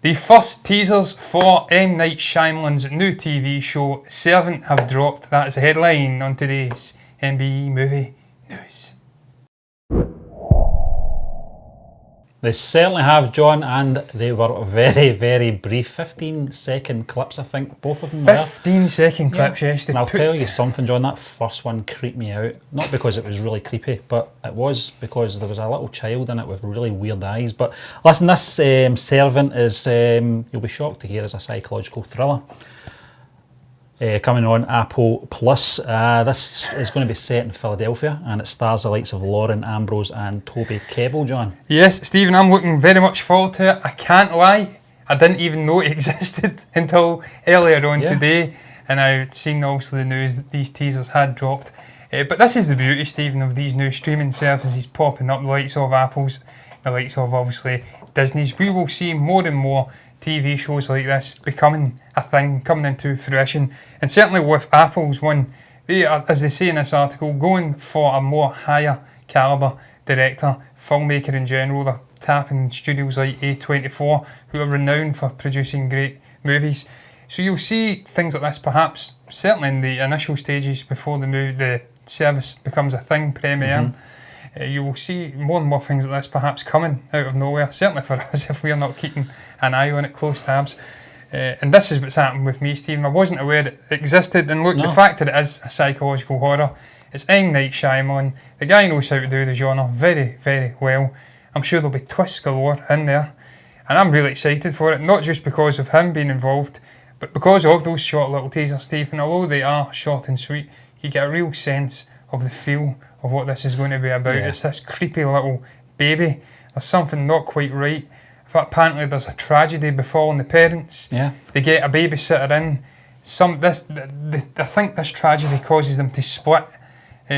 The first teasers for M. Night Shyamalan's new TV show, Servant, have dropped. That's a headline on today's MBE Movie News. They certainly have, John, and they were very, very brief. 15-second clips, I think, both of them were. 15-second clips, yes. And I'll tell you something, John, that first one creeped me out. Not because it was really creepy, but it was because there was a little child in it with really weird eyes. But listen, this Servant is, you'll be shocked to hear, is a psychological thriller. Coming on Apple Plus. This is going to be set in Philadelphia, and it stars the likes of Lauren Ambrose and Toby Kebbell, John. Yes, Stephen, I'm looking very much forward to it. I can't lie, I didn't even know it existed until earlier on today, and I'd seen obviously the news that these teasers had dropped. But this is the beauty, Stephen, of these new streaming services popping up, the likes of Apple's, the likes of obviously Disney's. We will see more and more TV shows like this becoming a thing, coming into fruition. And certainly with Apple's one, they are, as they say in this article, going for a more higher calibre director, filmmaker in general. They're tapping studios like A24, who are renowned for producing great movies. So you'll see things like this perhaps, certainly in the initial stages before the service becomes a thing, premiering. You will see more and more things like this perhaps coming out of nowhere, certainly for us if we're not keeping an eye on it, close tabs. And this is what's happened with me, Stephen. I wasn't aware it existed, and look, the fact that it is a psychological horror, it's M. Night Shyamalan. The guy knows how to do the genre very, very well. I'm sure there'll be twists galore in there, and I'm really excited for it, not just because of him being involved, but because of those short little teasers, Stephen. Although they are short and sweet, you get a real sense of the feel of what this is going to be about. It's this creepy little baby. There's something not quite right. In fact, apparently there's a tragedy befalling the parents. They get a babysitter in. I think this tragedy causes them to split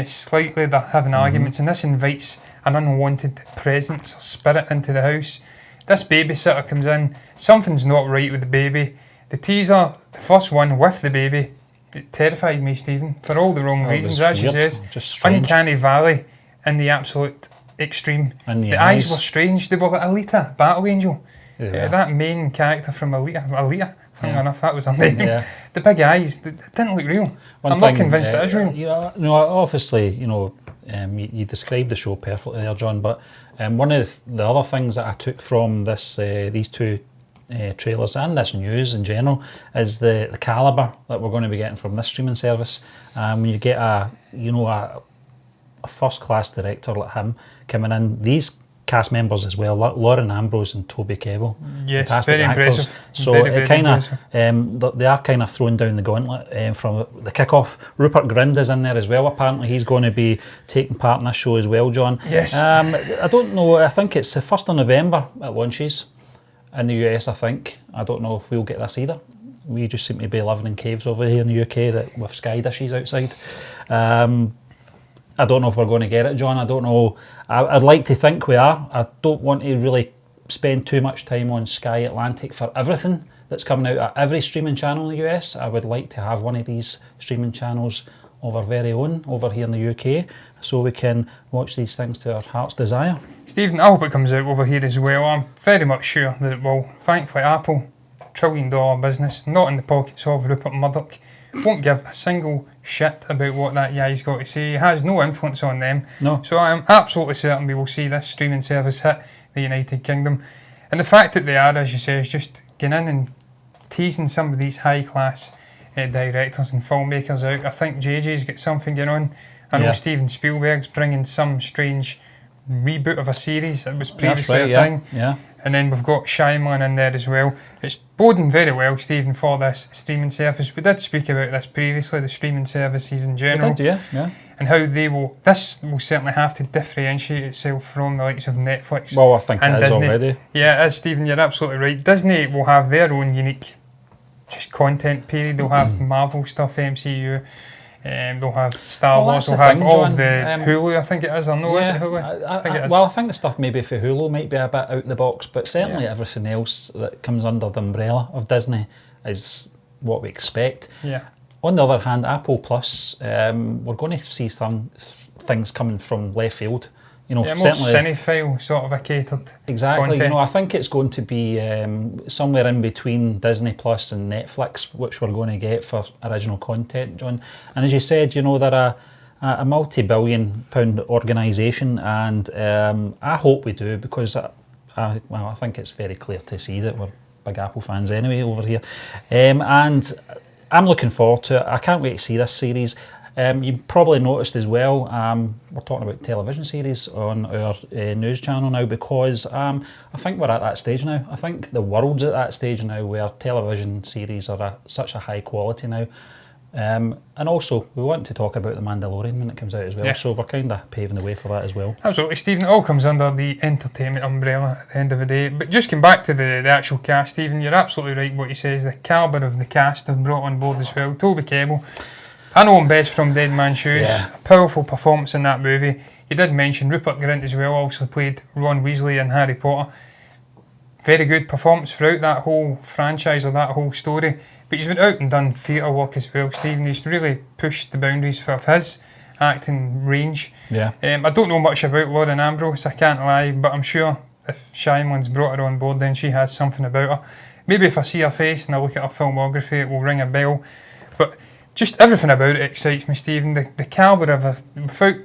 slightly. They're having arguments, and this invites an unwanted presence or spirit into the house. This babysitter comes in. Something's not right with the baby. The teaser, the first one with the baby, it terrified me, Stephen, for all the wrong reasons. As you said, uncanny valley in the absolute extreme. The eyes were strange. They were like Alita, Battle Angel. That main character from Alita, funny enough, that was her name. The big eyes, they didn't look real. I'm not convinced it is real. Obviously, you described the show perfectly there, John, but one of the other things that I took from these two trailers and this news in general is the calibre that we're going to be getting from this streaming service. When you get a first-class director like him coming in, these cast members as well, Lauren Ambrose and Toby Kebbell, fantastic very actors. Impressive. So it kind of they are kind of throwing down the gauntlet from the kick-off. Rupert Grint is in there as well. Apparently he's going to be taking part in this show as well, John. I don't know. I think it's the 1st of November it launches in the US, I think. I don't know if we'll get this either. We just seem to be living in caves over here in the UK with sky dishes outside. I don't know if we're going to get it, John. I don't know. I'd like to think we are. I don't want to really spend too much time on Sky Atlantic for everything that's coming out at every streaming channel in the US. I would like to have one of these streaming channels of our very own over here in the UK, so we can watch these things to our heart's desire. Stephen, I hope it comes out over here as well. I'm very much sure that it will. Thankfully, Apple, $1 trillion business, not in the pockets of Rupert Murdoch, won't give a single shit about what that guy's got to say. He has no influence on them. So I am absolutely certain we will see this streaming service hit the United Kingdom. And the fact that they are, as you say, is just getting in and teasing some of these high-class directors and filmmakers out. I think JJ's got something going on. I know Steven Spielberg's bringing some strange reboot of a series that was previously a thing. And then we've got Shyamalan in there as well. It's boding very well, Stephen, for this streaming service. We did speak about this previously, the streaming services in general. We did, And how this will certainly have to differentiate itself from the likes of Netflix. Well, I think it is Disney. already. Yeah, it is, Stephen, you're absolutely right. Disney will have their own unique content period. They'll have Marvel stuff, MCU. They'll have Star Wars, they'll have all of the Hulu, I think it is, or no, is it Hulu? I think it is. Well, I think the stuff maybe for Hulu might be a bit out the box, but certainly everything else that comes under the umbrella of Disney is what we expect. On the other hand, Apple Plus, we're going to see some things coming from left field. more certainly cinephile sort of a catered exactly content. I think it's going to be somewhere in between Disney Plus and Netflix, which we're going to get for original content, John. And as you said, they're a multi-billion pound organisation, and I hope we do, because I think it's very clear to see that we're big Apple fans anyway over here, and I'm looking forward to it. I can't wait to see this series. You probably noticed as well, we're talking about television series on our news channel now, because I think we're at that stage now. I think the world's at that stage now where television series are such a high quality now. And also, we want to talk about The Mandalorian when it comes out as well, so we're kind of paving the way for that as well. Absolutely, Stephen. It all comes under the entertainment umbrella at the end of the day. But just come back to the actual cast, Stephen, you're absolutely right what you say. The calibre of the cast have brought on board as well. Toby Kebbell, I know him best from Dead Man's Shoes. A powerful performance in that movie. You did mention Rupert Grint as well, obviously played Ron Weasley in Harry Potter. Very good performance throughout that whole franchise or that whole story. But he's went out and done theatre work as well, Stephen. He's really pushed the boundaries of his acting range. Yeah. I don't know much about Lauren Ambrose, I can't lie, but I'm sure if Shyamalan's brought her on board, then she has something about her. Maybe if I see her face and I look at her filmography, it will ring a bell. But just everything about it excites me, Stephen. The calibre of, without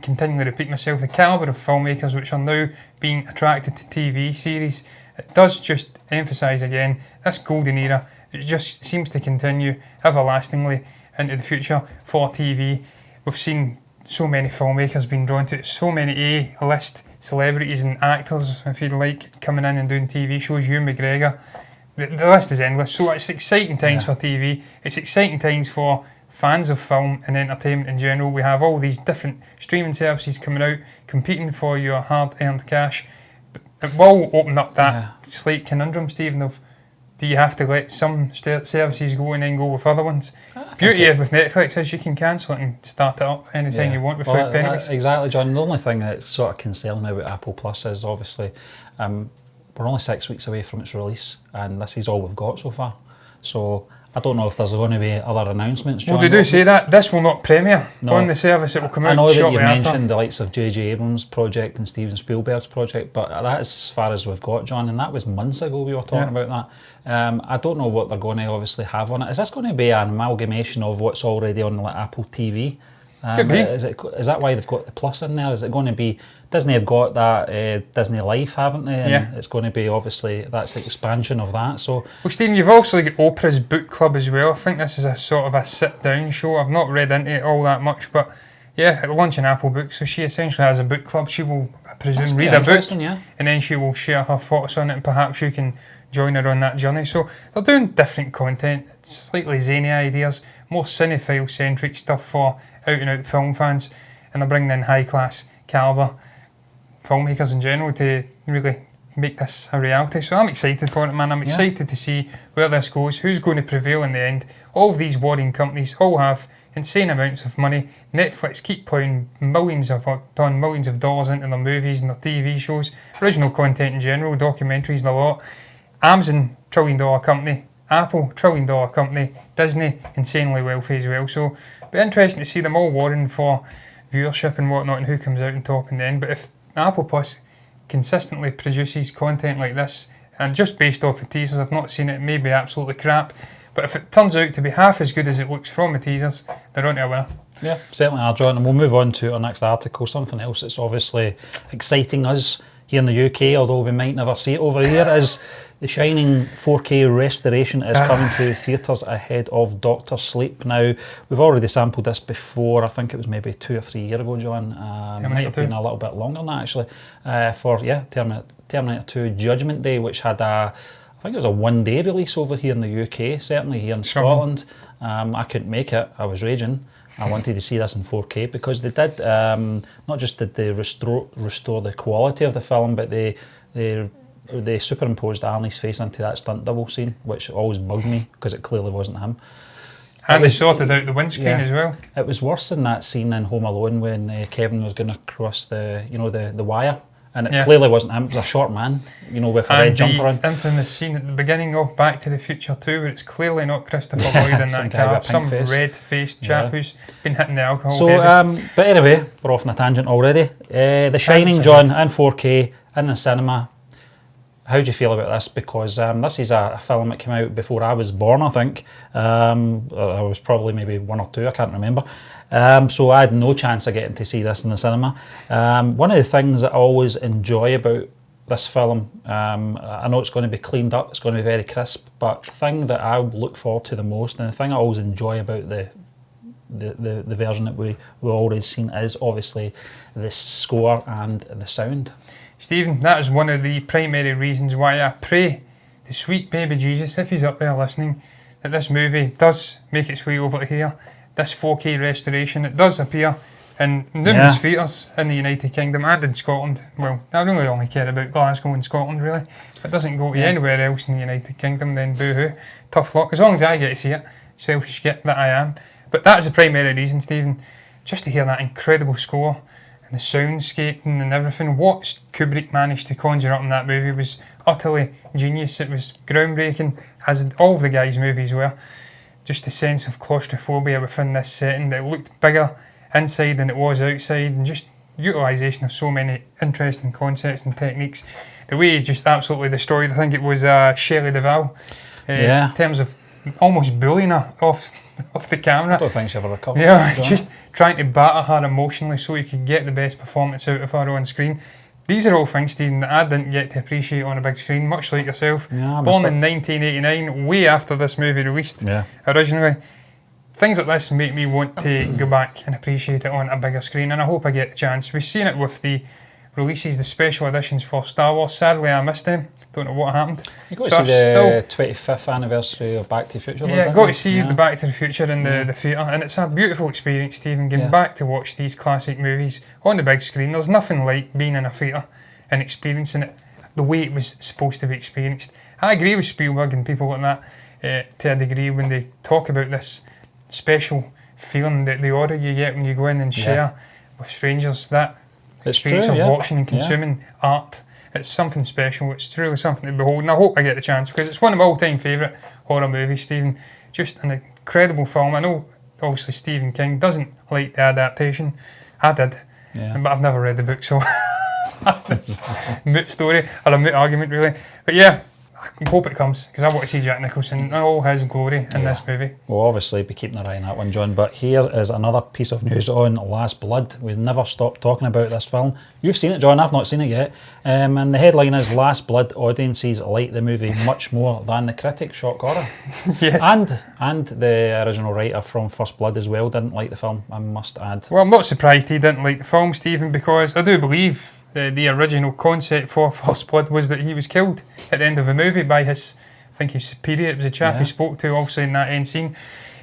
continually repeating myself, the calibre of filmmakers which are now being attracted to TV series, it does just emphasise again, this golden era, it just seems to continue everlastingly into the future for TV. We've seen so many filmmakers being drawn to it, so many A-list celebrities and actors, if you like, coming in and doing TV shows. Ewan McGregor, the list is endless. So it's exciting times for TV. It's exciting times for fans of film and entertainment in general. We have all these different streaming services coming out, competing for your hard-earned cash. But it will open up that slight conundrum, Stephen, of do you have to let some services go and then go with other ones? Beauty with Netflix is you can cancel it and start it up anytime you want without penalties. Exactly, John. The only thing that's sort of concerning about Apple Plus is obviously we're only 6 weeks away from its release, and this is all we've got so far. So I don't know if there's going to be other announcements, John. Well, they do say that this will not premiere on the service. It will come out shortly after. I know that you mentioned the likes of J.J. Abrams' project and Steven Spielberg's project, but that's as far as we've got, John, and that was months ago we were talking about that. I don't know what they're going to obviously have on it. Is this going to be an amalgamation of what's already on like Apple TV? Could be. Is that why they've got the Plus in there? Is it going to be... Disney have got that Disney Life, haven't they? And it's going to be, obviously, that's the expansion of that. So, well, Stephen, you've also got Oprah's book club as well. I think this is a sort of a sit-down show. I've not read into it all that much, but yeah, it'll launch in Apple Books. So she essentially has a book club. She will, I presume, read a book, and then she will share her thoughts on it, and perhaps you can join her on that journey. So they're doing different content, slightly zany ideas, more cinephile-centric stuff for out-and-out film fans, and they're bringing in high-class calibre filmmakers in general to really make this a reality. So I'm excited for it, man. I'm excited to see where this goes, who's going to prevail in the end. All of these warring companies all have insane amounts of money. Netflix keep pouring millions of dollars into their movies and their TV shows, original content in general, documentaries and a lot. Amazon, $1 trillion company. Apple, $1 trillion company. Disney, insanely wealthy as well. So it'll be interesting to see them all warring for viewership and whatnot and who comes out on top in the end. But if Apple Plus consistently produces content like this, and just based off the teasers, I've not seen it, it may be absolutely crap, but if it turns out to be half as good as it looks from the teasers, they're on to a winner. Yeah, certainly are, John, and we'll move on to our next article, something else that's obviously exciting us here in the UK, although we might never see it over here, is The Shining 4K restoration is coming to theatres ahead of Doctor Sleep. Now, we've already sampled this before. I think it was maybe 2 or 3 years ago, John. It might have been a little bit longer than that, actually. For Terminator 2 Judgment Day, which had I think it was a one-day release over here in the UK, certainly here in Scotland. I couldn't make it. I was raging. I wanted to see this in 4K because they did, not just did they restore the quality of the film, but they superimposed Arnie's face into that stunt double scene, which always bugged me because it clearly wasn't him. And they sorted out the windscreen as well. It was worse than that scene in Home Alone when Kevin was going across the wire, And it clearly wasn't him. It was a short man, you know, with a red jumper on. And the infamous scene at the beginning of Back to the Future 2 where it's clearly not Christopher Lloyd in that car. Some red-faced chap who's been hitting the alcohol. So, but anyway, we're off on a tangent already. The Shining, John, in 4K, in the cinema. How do you feel about this? Because this is a film that came out before I was born, I think. I was probably maybe 1 or 2, I can't remember. So I had no chance of getting to see this in the cinema. One of the things that I always enjoy about this film, I know it's going to be cleaned up, it's going to be very crisp, but the thing that I look forward to the most, and the thing I always enjoy about the version that we've already seen, is obviously the score and the sound. Stephen, that is one of the primary reasons why I pray to sweet baby Jesus, if he's up there listening, that this movie does make its way over here. This 4K restoration, it does appear in numerous theatres in the United Kingdom and in Scotland. Well, I really only care about Glasgow and Scotland, really. If it doesn't go to anywhere else in the United Kingdom, then boo-hoo, tough luck. As long as I get to see it, selfish git that I am. But that is the primary reason, Stephen, just to hear that incredible score and the soundscaping and everything. What Kubrick managed to conjure up in that movie was utterly genius. It was groundbreaking, as all of the guys' movies were. Just the sense of claustrophobia within this setting, that it looked bigger inside than it was outside, and just utilisation of so many interesting concepts and techniques. The way he just absolutely destroyed, I think it was Shelley Duvall, in terms of almost bullying her off the camera. I don't think she ever recovered. Yeah, just trying to batter her emotionally so he could get the best performance out of her on screen. These are all things, Stephen, that I didn't get to appreciate on a big screen, much like yourself. Yeah, born in 1989, way after this movie released originally. Things like this make me want to go back and appreciate it on a bigger screen, and I hope I get the chance. We've seen it with the releases, the special editions for Star Wars. Sadly, I missed them. Don't know what happened. You got to see the 25th anniversary of Back to the Future. Yeah, got to see the Back to the Future in the theatre, and it's a beautiful experience, Stephen, getting back to watch these classic movies on the big screen. There's nothing like being in a theatre and experiencing it the way it was supposed to be experienced. I agree with Spielberg and people like that to a degree when they talk about this special feeling, that the aura you get when you go in and share with strangers, that experience of watching and consuming art. It's something special. It's truly something to behold, and I hope I get the chance because it's one of my all-time favourite horror movies, Stephen. Just an incredible film. I know, obviously, Stephen King doesn't like the adaptation. I did, but I've never read the book, so it's a moot story, or a moot argument, really. But yeah, I hope it comes because I want to see Jack Nicholson in all his glory in this movie. We'll obviously be keeping an eye on that one, John. But here is another piece of news on Last Blood. We've never stopped talking about this film. You've seen it, John. I've not seen it yet. And the headline is Last Blood audiences like the movie much more than the critics. Shock horror. Yes. And the original writer from First Blood as well didn't like the film, I must add. Well, I'm not surprised he didn't like the film, Stephen, because I do believe the original concept for First Blood was that he was killed at the end of the movie by his superior. It was a chap he spoke to, obviously, in that end scene.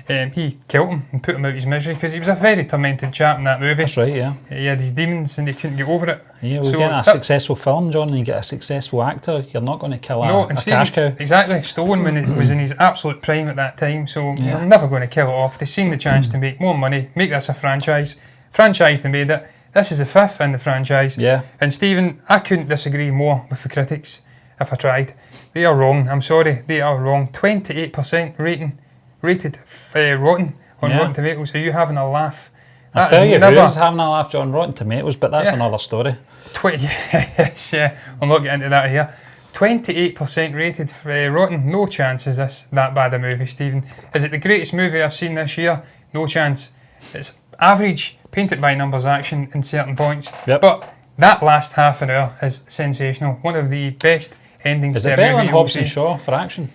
He killed him and put him out his misery because he was a very tormented chap in that movie. That's right, yeah. He had his demons and he couldn't get over it. Yeah, we're getting a successful film, John, and you get a successful actor. You're not going to kill a cash cow. Exactly. Stallone when he was in his absolute prime at that time, so you're never going to kill it off. They've seen the chance to make more money, make this a franchise. Franchise, they made it. This is the 5th in the franchise. Yeah. And Stephen, I couldn't disagree more with the critics if I tried. They are wrong. I'm sorry. They are wrong. 28% rated Rotten on Rotten Tomatoes. Are you having a laugh? I tell you, who's having a laugh, John? Rotten Tomatoes, but that's another story. Yes, I'll not get into that here. 28% rated for Rotten. No chance is this that bad a movie, Stephen. Is it the greatest movie I've seen this year? No chance. It's average, painted by numbers action in certain points. Yep. But that last half an hour is sensational. One of the best endings to a movie. Is it better than Hobbs and Shaw for action?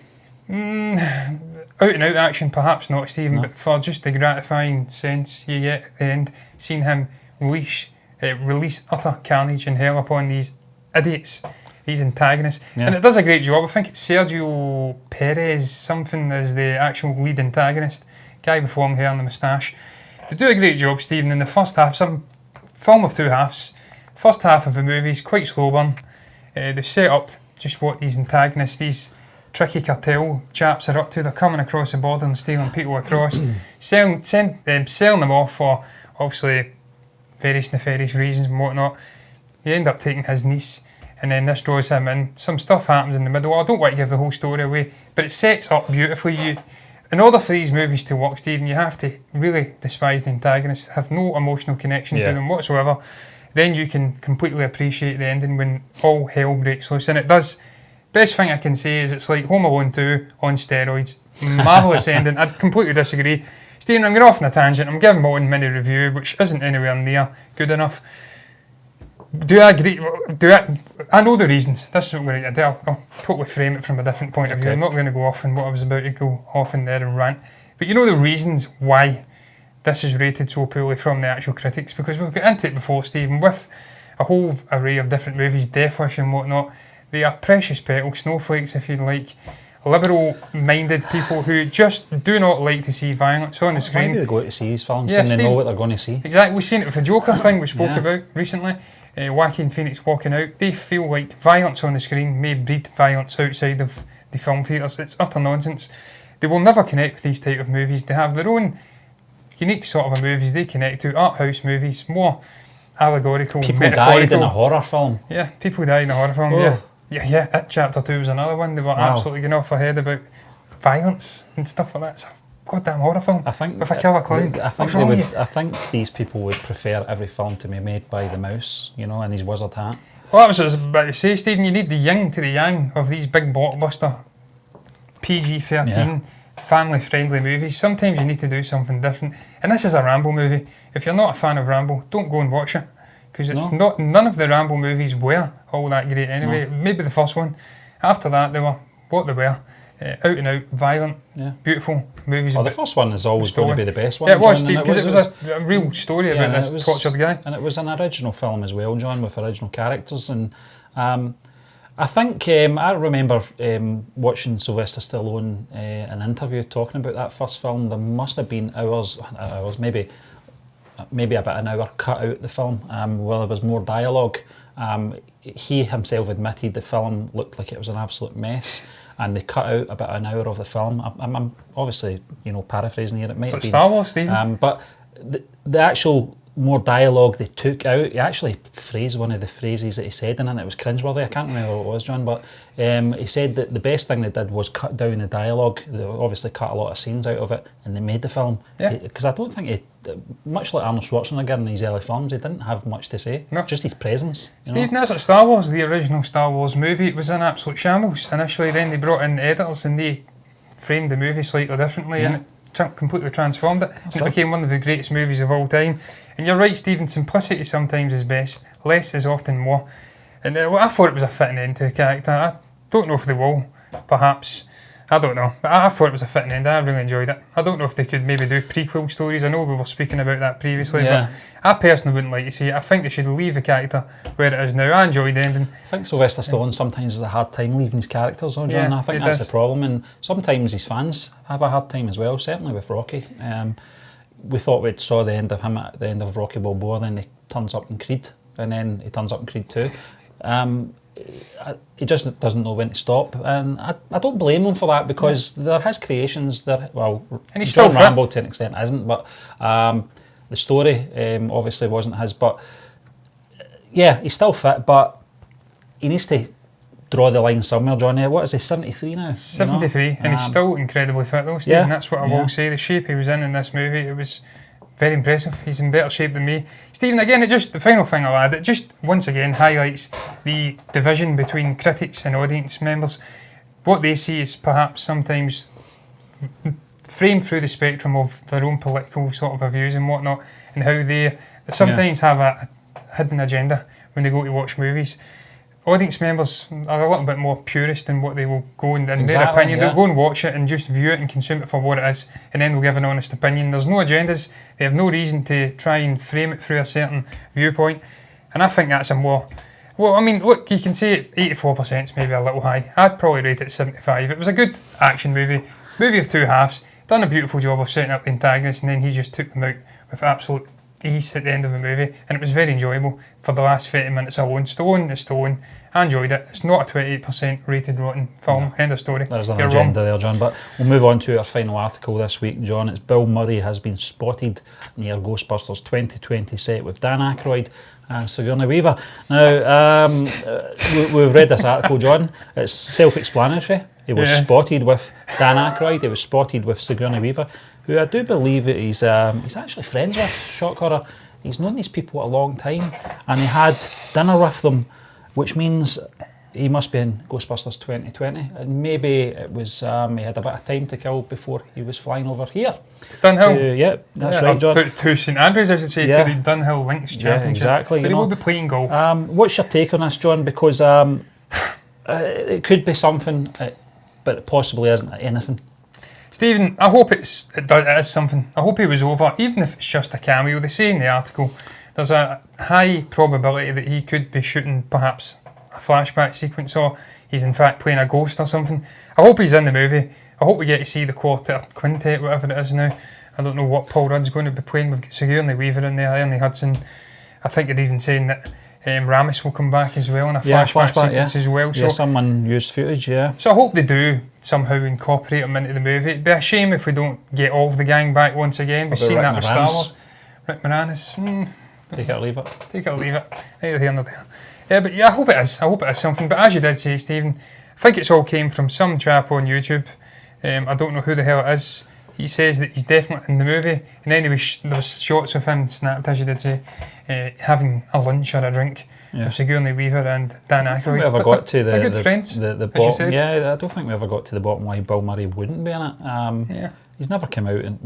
Out and out action, perhaps not, Stephen, but for just the gratifying sense you get at the end, seeing him release utter carnage and hell upon these idiots, these antagonists. And it does a great job. I think it's Sergio Perez, something, as the actual lead antagonist, guy with long hair and the moustache. They do a great job, Stephen, in the first half. Some film of two halves. First half of the movie is quite slow burn. They set up just what these antagonists, these tricky cartel chaps are up to. They're coming across the border and stealing people across, selling them off for obviously various nefarious reasons and whatnot. you end up taking his niece, and then this draws him in. Some stuff happens in the middle. I don't want to give the whole story away, but it sets up beautifully. In order for these movies to work, Stephen, you have to really despise the antagonists, have no emotional connection to them whatsoever. Then you can completely appreciate the ending when all hell breaks loose. And it does. Best thing I can say is it's like Home Alone 2 on steroids. Marvellous ending. I completely disagree. Stephen, I'm going off on a tangent. I'm giving my own mini review, which isn't anywhere near good enough. Do I agree? I know the reasons. This is what I'm going to do. I'll totally frame it from a different point of view. I'm not going to go off on what I was about to go off in there and rant. But you know the reasons why this is rated so poorly from the actual critics, because we've got into it before, Stephen, with a whole array of different movies, Death Wish and whatnot. They are precious petals, snowflakes if you like, liberal-minded people who just do not like to see violence on the screen. Why do they go to see these films when they know what they're going to see? Exactly. We've seen it with the Joker thing we spoke about recently. Joaquin Phoenix walking out. They feel like violence on the screen may breed violence outside of the film theatres. It's utter nonsense. They will never connect with these type of movies. They have their own unique sort of movies they connect to, art house movies, more allegorical, people died in a horror film. Yeah, people died in a horror film, yeah. It Chapter 2 was another one. They were absolutely going off ahead about violence and stuff like that. It's a goddamn horror film. I think with a killer clown. I think these people would prefer every film to be made by the mouse, and his wizard hat. Well, that was what I was about to say, Stephen. You need the yin to the yang of these big blockbuster PG-13 family-friendly movies. Sometimes you need to do something different. And this is a Rambo movie. If you're not a fan of Rambo, don't go and watch it. Because it's not. None of the Rambo movies were all that great anyway. Maybe the first one. After that, they were what they were. Out and out, violent, beautiful movies. Well, the first one is always going to be the best one. Yeah, it was, because it was a real story about this tortured guy. And it was an original film as well, John, with original characters. And I think I remember watching Sylvester Stallone an interview talking about that first film. There must have been hours, maybe about an hour cut out the film where there was more dialogue. He himself admitted the film looked like it was an absolute mess, and they cut out about an hour of the film. I'm obviously, paraphrasing here. It might have been Star Wars, Stephen. But the actual more dialogue they took out, he actually phrased one of the phrases that he said in it, and it was cringeworthy. I can't remember what it was, John, but he said that the best thing they did was cut down the dialogue. They obviously cut a lot of scenes out of it, and they made the film. Because I don't think much like Arnold Schwarzenegger in his early films, he didn't have much to say. No. Just his presence. Stephen, that's like Star Wars, the original Star Wars movie. It was an absolute shambles initially. Then they brought in editors and they framed the movie slightly differently, and it completely transformed it. And it became one of the greatest movies of all time. And you're right, Stephen, simplicity sometimes is best. Less is often more. And I thought it was a fitting end to the character. I don't know if they will, perhaps. I don't know. But I thought it was a fitting end. I really enjoyed it. I don't know if they could maybe do prequel stories. I know we were speaking about that previously, but I personally wouldn't like to see it. I think they should leave the character where it is now. I enjoyed the ending. I think Sylvester Stallone sometimes has a hard time leaving his characters, John. I think that's the problem. And sometimes his fans have a hard time as well, certainly with Rocky. We thought we saw the end of him at the end of Rocky Balboa, then he turns up in Creed, and then he turns up in Creed 2. He just doesn't know when to stop, and I don't blame him for that, because they're his creations. And he's still Rambo to an extent isn't, but the story obviously wasn't his. But he's still fit, but he needs to draw the line somewhere, Johnny. What is he, 73 now? 73, and he's still incredibly fit though, Stephen. That's what I will say. The shape he was in this movie, it was very impressive. He's in better shape than me. Stephen, again, the final thing I'll add, it just once again highlights the division between critics and audience members. What they see is perhaps sometimes framed through the spectrum of their own political sort of views and whatnot, and how they sometimes have a hidden agenda when they go to watch movies. Audience members are a little bit more purist in what they will go and in their opinion. They'll go and watch it and just view it and consume it for what it is, and then they'll give an honest opinion. There's no agendas. They have no reason to try and frame it through a certain viewpoint. And I think that's a more... Well, I mean, look, you can say 84% is maybe a little high. I'd probably rate it 75. It was a good action movie. Movie of two halves. Done a beautiful job of setting up the antagonist, and then he just took them out with absolute he's at the end of the movie, and it was very enjoyable for the last 30 minutes alone. Stallone is Stallone. I enjoyed it. It's not a 28% rated rotten film. End of story. There's an You're agenda wrong. there, John. But we'll move on to our final article this week, John. It's Bill Murray has been spotted near Ghostbusters 2020 set with Dan Aykroyd and Sigourney Weaver. Now, we've read this article, John. It's self-explanatory. He was spotted with Dan Aykroyd. He was spotted with Sigourney Weaver, who I do believe that he's actually friends with. Shock horror. He's known these people a long time, and he had dinner with them, which means he must be in Ghostbusters 2020. And maybe it was he had a bit of time to kill before he was flying over here. Dunhill. Yeah, that's right, John. To St Andrews, I should say, to the Dunhill Links Championship. Yeah, exactly. But he will be playing golf. What's your take on this, John? Because it could be something, but it possibly isn't anything. Stephen, I hope it is something. I hope he was over, even if it's just a cameo. They say in the article there's a high probability that he could be shooting perhaps a flashback sequence, or he's in fact playing a ghost or something. I hope he's in the movie. I hope we get to see the quartet, quintet, whatever it is now. I don't know what Paul Rudd's going to be playing. We've got Sigourney Weaver in there, Ernie Hudson. I think they're even saying that Ramis will come back as well in a flashback sequence as well. So someone used footage, So I hope they do somehow incorporate him into the movie. It'd be a shame if we don't get all of the gang back once again. We've seen that with Star Wars. Rick Moranis. Take it or leave it. Take it or leave it. Neither here nor there. Yeah, but yeah, I hope it is. I hope it is something. But as you did say, Stephen, I think it's all came from some chap on YouTube. I don't know who the hell it is. He says that he's definitely in the movie, and then there was shots of him snapped, as you did say, having a lunch or a drink with Sigourney Weaver and Dan Aykroyd. We ever got to good friends, the bottom? Yeah, I don't think we ever got to the bottom why Bill Murray wouldn't be in it. He's never come out and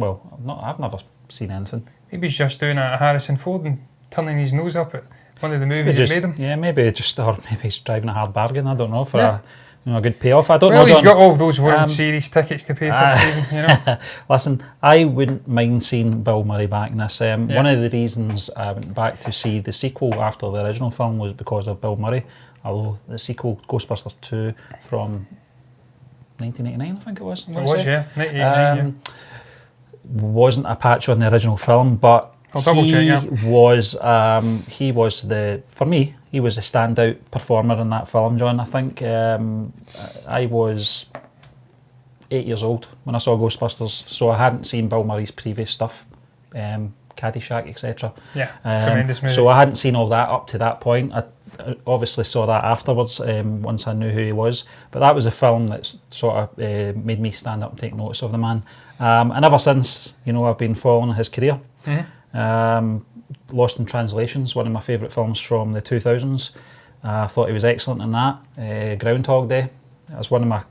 I've never seen anything. Maybe he's just doing a Harrison Ford and turning his nose up at one of the movies that made him. Yeah, maybe he's driving a hard bargain. I don't know for a good payoff. I don't know. Well, he's got all of those World Series tickets to pay for, Stephen, you know. Listen, I wouldn't mind seeing Bill Murray back in this. One of the reasons I went back to see the sequel after the original film was because of Bill Murray. Although the sequel, Ghostbusters 2 from 1989, I think it was. It was, 1989, wasn't a patch on the original film, but I'll double check, he was for me, he was the standout performer in that film, John. I think I was 8 years old when I saw Ghostbusters, so I hadn't seen Bill Murray's previous stuff, Caddyshack, etc. Yeah, tremendous movie. So I hadn't seen all that up to that point. I obviously saw that afterwards, once I knew who he was. But that was a film that sort of made me stand up and take notice of the man. And ever since, I've been following his career. Lost in Translation is one of my favourite films from the 2000s. I thought he was excellent in that. Groundhog Day, that's one of my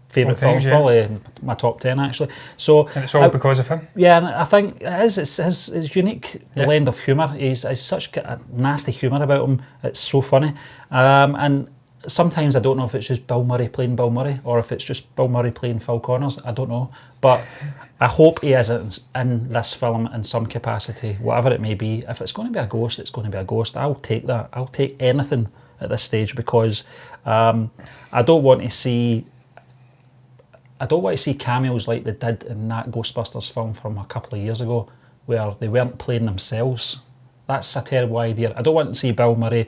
favourite films, probably my top 10 actually. So, and it's all because of him. Yeah, and I think it is. It's his unique blend of humour. He's such a nasty humour about him. It's so funny. And sometimes I don't know if it's just Bill Murray playing Bill Murray or if it's just Bill Murray playing Phil Connors. I don't know, but I hope he is in this film in some capacity, whatever it may be. If it's going to be a ghost, it's going to be a ghost. I'll take that. I'll take anything at this stage because I don't want to see cameos like they did in that Ghostbusters film from a couple of years ago, where they weren't playing themselves. That's a terrible idea. I don't want to see Bill Murray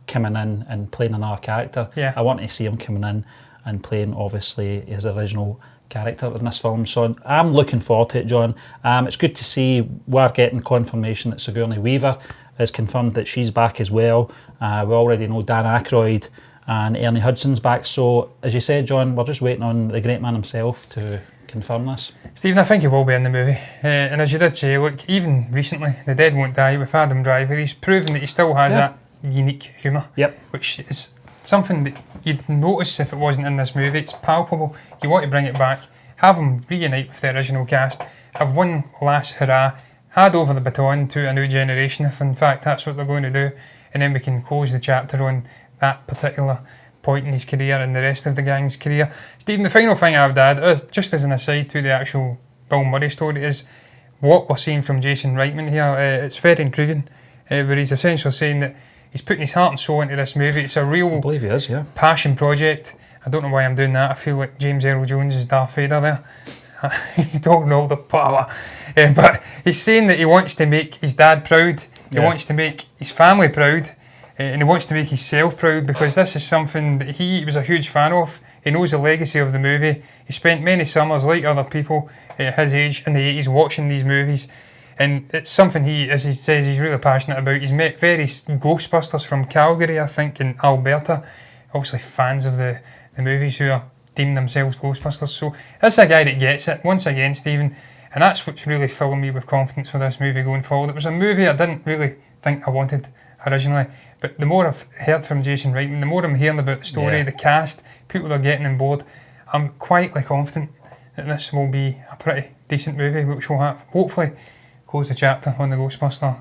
coming in and playing another character. Yeah. I want to see him coming in and playing, obviously, his original character in this film. So I'm looking forward to it, John. It's good to see we're getting confirmation that Sigourney Weaver has confirmed that she's back as well. We already know Dan Aykroyd and Ernie Hudson's back. So, as you said, John, we're just waiting on the great man himself to confirm this. Stephen, I think he will be in the movie. And as you did say, look, even recently, The Dead Won't Die with Adam Driver, he's proven that he still has that unique humour. Yep. Which is something that you'd notice if it wasn't in this movie. It's palpable. You want to bring it back, have him reunite with the original cast, have one last hurrah, hand over the baton to a new generation, if in fact that's what they're going to do, and then we can close the chapter on that particular point in his career and the rest of the gang's career. Stephen, the final thing I would add, just as an aside to the actual Bill Murray story, is what we're seeing from Jason Reitman here. It's very intriguing, where he's essentially saying that he's putting his heart and soul into this movie. It's a real I believe he is, passion project. I don't know why I'm doing that. I feel like James Earl Jones is Darth Vader there. You don't know the power. But he's saying that he wants to make his dad proud. He wants to make his family proud. And he wants to make himself proud, because this is something that he was a huge fan of. He knows the legacy of the movie. He spent many summers, like other people his age in the 80s, watching these movies. And it's something he, as he says, he's really passionate about. He's met various Ghostbusters from Calgary, I think, in Alberta. Obviously fans of the movies who are deeming themselves Ghostbusters. So that's a guy that gets it, once again, Stephen. And that's what's really filling me with confidence for this movie going forward. It was a movie I didn't really think I wanted originally. But the more I've heard from Jason Reitman, the more I'm hearing about the story, the cast, people that are getting on board, I'm quietly confident that this will be a pretty decent movie, which will have, hopefully, close the chapter on the Ghostbuster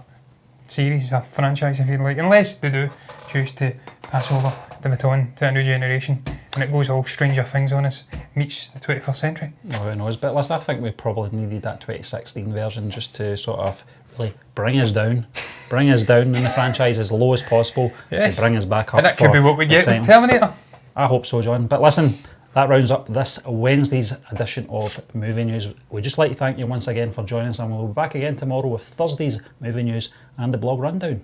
series, a franchise if you like, unless they do choose to pass over the baton to a new generation and it goes all Stranger Things on us, meets the 21st century. Oh, who knows, but listen, I think we probably needed that 2016 version just to sort of really bring us down in the franchise as low as possible, to bring us back up. And that could be what we get with Terminator. I hope so, John. But listen, that rounds up this Wednesday's edition of Movie News. We'd just like to thank you once again for joining us, and we'll be back again tomorrow with Thursday's Movie News and the blog rundown.